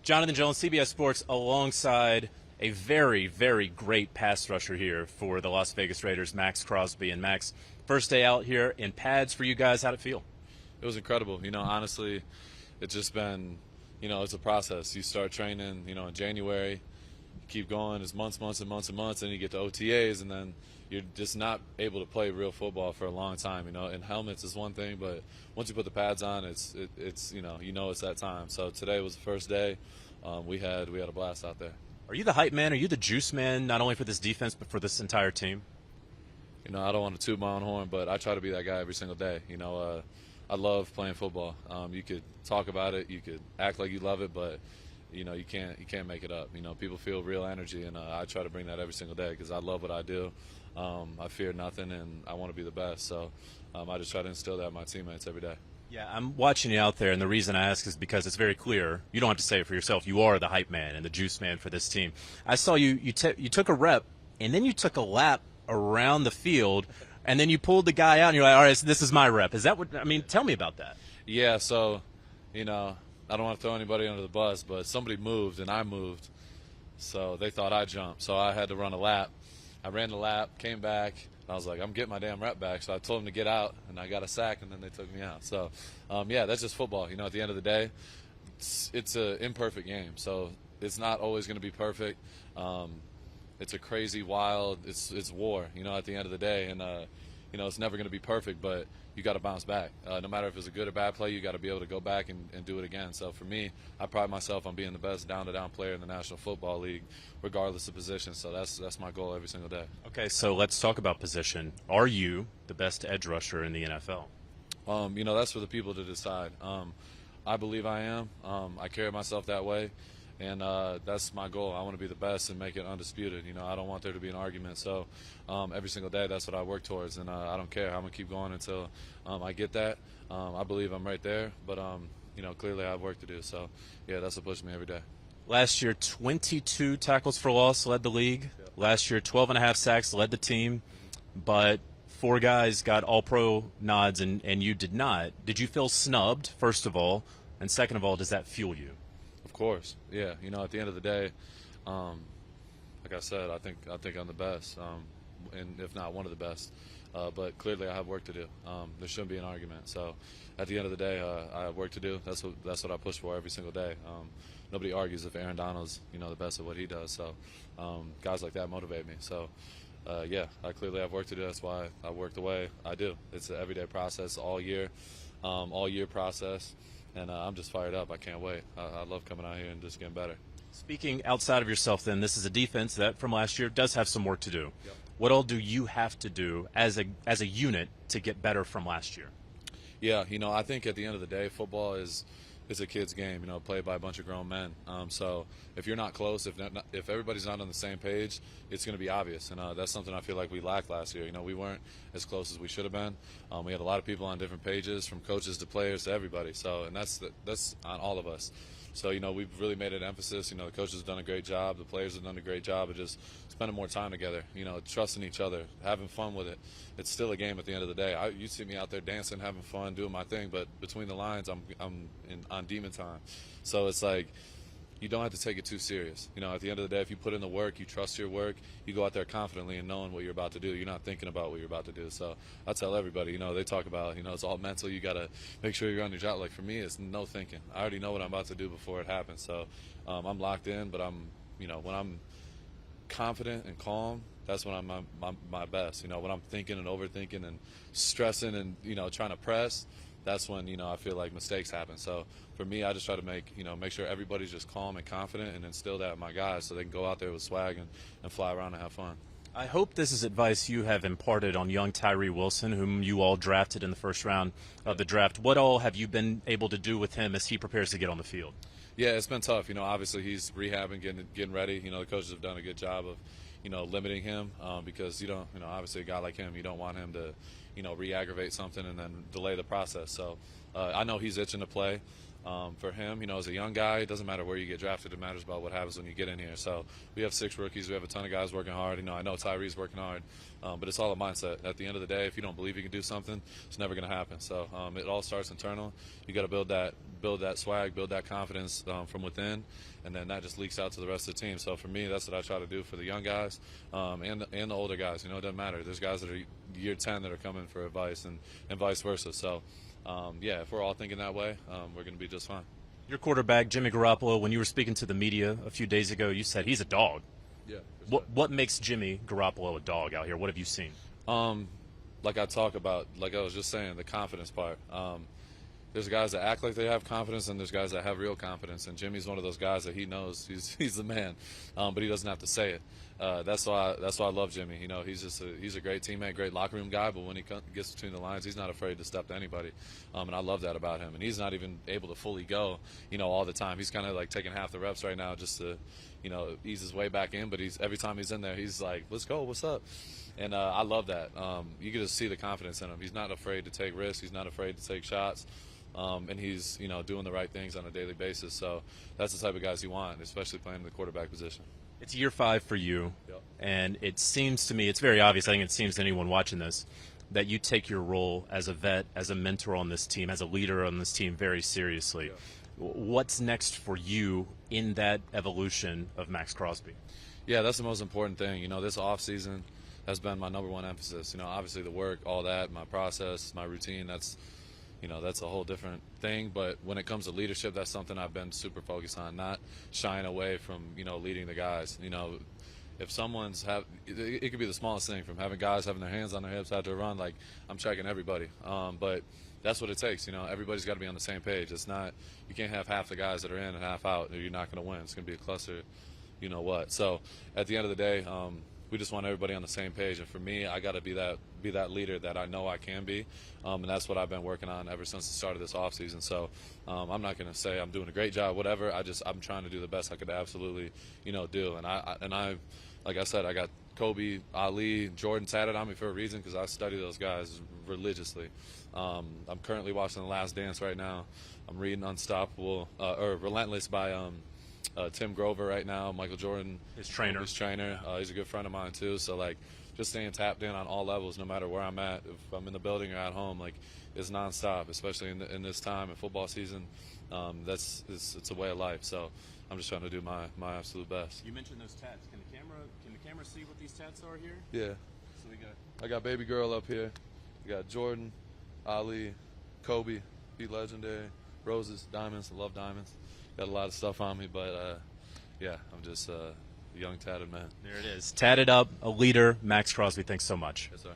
Jonathan Jones, CBS Sports, alongside a very, very great pass rusher here for the Las Vegas Raiders, Maxx Crosby. And Max, first day out here in pads for you guys. How'd it feel? It was incredible. Honestly, it's just been, it's a process. You start training, in January, you keep going. It's months, and months, and you get to OTAs, and then you're just not able to play real football for a long time. And helmets is one thing, but once you put the pads on, it's it's that time. So today was the first day. We had a blast out there. Are you the hype man? Are you the juice man, not only for this defense but for this entire team? I don't want to toot my own horn, but I try to be that guy every single day. I love playing football. You could talk about it, you could act like you love it, but you can't make it up. People feel real energy, and I try to bring that every single day because I love what I do. I fear nothing, and I want to be the best. So I just try to instill that in my teammates every day. Yeah, I'm watching you out there, and the reason I ask is because it's very clear. You don't have to say it for yourself. You are the hype man and the juice man for this team. I saw you took a rep, and then you took a lap around the field, and then you pulled the guy out, and you're like, all right, so this is my rep. Is that what – I mean, tell me about that. Yeah, so, I don't want to throw anybody under the bus, but somebody moved, and I moved. So they thought I jumped. So I had to run a lap. I ran the lap, came back. I was like, I'm getting my damn rep back. So I told them to get out, and I got a sack, and then they took me out. So, yeah, that's just football. At the end of the day, it's an imperfect game. So it's not always going to be perfect. It's a crazy, wild, it's war, at the end of the day. And, it's never going to be perfect, but you got to bounce back. No matter if it's a good or bad play, you got to be able to go back and do it again. So for me, I pride myself on being the best down-to-down player in the National Football League, regardless of position. So that's my goal every single day. Okay, so let's talk about position. Are you the best edge rusher in the NFL? That's for the people to decide. I believe I am. I carry myself that way. And that's my goal. I want to be the best and make it undisputed. I don't want there to be an argument. So every single day, that's what I work towards. And I don't care. I'm going to keep going until I get that. I believe I'm right there. But, clearly I have work to do. So, yeah, that's what pushes me every day. Last year, 22 tackles for loss led the league. Yep. Last year, 12.5 sacks led the team. But 4 guys got all-pro nods, and you did not. Did you feel snubbed, first of all? And second of all, does that fuel you? Of course, yeah. At the end of the day, like I said, I think I'm the best, and if not one of the best. But clearly, I have work to do. There shouldn't be an argument. So, at the end of the day, I have work to do. That's what I push for every single day. Nobody argues if Aaron Donald's the best at what he does. So, guys like that motivate me. So, yeah, I clearly have work to do. That's why I work the way I do. It's an everyday process, all year process. And I'm just fired up. I can't wait. I love coming out here and just getting better. Speaking outside of yourself, then, this is a defense that from last year does have some work to do. Yep. What all do you have to do as a unit to get better from last year? Yeah, I think at the end of the day, football is a kid's game, played by a bunch of grown men. So if you're not close, if everybody's not on the same page, it's going to be obvious. And that's something I feel like we lacked last year. We weren't as close as we should have been. We had a lot of people on different pages, from coaches to players to everybody. So, and that's on all of us. So, we've really made an emphasis. The coaches have done a great job. The players have done a great job of just spending more time together, trusting each other, having fun with it. It's still a game at the end of the day. You see me out there dancing, having fun, doing my thing, but between the lines, I'm on demon time. So it's like, you don't have to take it too serious. At the end of the day, if you put in the work, you trust your work, you go out there confidently and knowing what you're about to do. You're not thinking about what you're about to do. So I tell everybody, they talk about, it's all mental. You got to make sure you're on your job. Like for me, it's no thinking. I already know what I'm about to do before it happens. So I'm locked in, but when I'm confident and calm, that's when I'm my best. When I'm thinking and overthinking and stressing and, trying to press, that's when, I feel like mistakes happen. So for me, I just try to make sure everybody's just calm and confident and instill that in my guys so they can go out there with swag and fly around and have fun. I hope this is advice you have imparted on young Tyree Wilson, whom you all drafted in the first round of the draft. What all have you been able to do with him as he prepares to get on the field? Yeah, it's been tough. Obviously he's rehabbing, getting ready. The coaches have done a good job of, limiting him because obviously a guy like him, you don't want him to, re-aggravate something and then delay the process. So I know he's itching to play. For him, as a young guy, it doesn't matter where you get drafted. It matters about what happens when you get in here. So we have 6 rookies. We have a ton of guys working hard. I know Tyree's working hard, but it's all a mindset. At the end of the day, if you don't believe you can do something, it's never going to happen. So it all starts internal. You got to build that swag, build that confidence from within, and then that just leaks out to the rest of the team. So for me, that's what I try to do for the young guys and the older guys. It doesn't matter. There's guys that are year 10 that are coming for advice and vice versa. So. If we're all thinking that way, we're going to be just fine. Your quarterback, Jimmy Garoppolo, when you were speaking to the media a few days ago, you said he's a dog. Yeah. What makes Jimmy Garoppolo a dog out here? What have you seen? Like I was just saying, the confidence part. There's guys that act like they have confidence, and there's guys that have real confidence. And Jimmy's one of those guys that he knows he's the man, but he doesn't have to say it. That's why I love Jimmy. He's a great teammate, great locker room guy. But when he gets between the lines, he's not afraid to step to anybody, and I love that about him. And he's not even able to fully go, all the time. He's kind of like taking half the reps right now just to, ease his way back in. But every time he's in there, he's like, "Let's go, what's up?" And I love that. You can just see the confidence in him. He's not afraid to take risks. He's not afraid to take shots. And he's, doing the right things on a daily basis. So that's the type of guys you want, especially playing in the quarterback position. It's year 5 for you, Yep. and it seems to me, it's very obvious, I think it seems to anyone watching this, that you take your role as a vet, as a mentor on this team, as a leader on this team very seriously. Yeah. What's next for you in that evolution of Maxx Crosby? Yeah, that's the most important thing. This offseason has been my number one emphasis. Obviously the work, all that, my process, my routine, that's a whole different thing. But when it comes to leadership, that's something I've been super focused on, not shying away from, leading the guys. If it could be the smallest thing, from having guys having their hands on their hips after a run, like I'm checking everybody. But that's what it takes. Everybody's got to be on the same page. It's not, you can't have half the guys that are in and half out, or you're not going to win. It's going to be a cluster, So at the end of the day, we just want everybody on the same page. And for me, I got to be that leader that I know I can be, and that's what I've been working on ever since the start of this offseason. So I'm not going to say I'm doing a great job, whatever. I'm trying to do the best I could absolutely, do. And I, like I said, I got Kobe, Ali, Jordan tatted on me for a reason, because I study those guys religiously. I'm currently watching The Last Dance right now. I'm reading Unstoppable or Relentless by Tim Grover right now. Michael Jordan, his trainer. He's a good friend of mine too. So just staying tapped in on all levels, no matter where I'm at. If I'm in the building or at home, it's nonstop. Especially in this time in football season, it's a way of life. So I'm just trying to do my absolute best. You mentioned those tats. Can the camera see what these tats are here? Yeah. So I got baby girl up here. We got Jordan, Ali, Kobe, be legendary, roses, diamonds. I love diamonds. Got a lot of stuff on me, but I'm just a young tatted man. There it is. Tatted up, a leader, Maxx Crosby. Thanks so much. Yes, sir.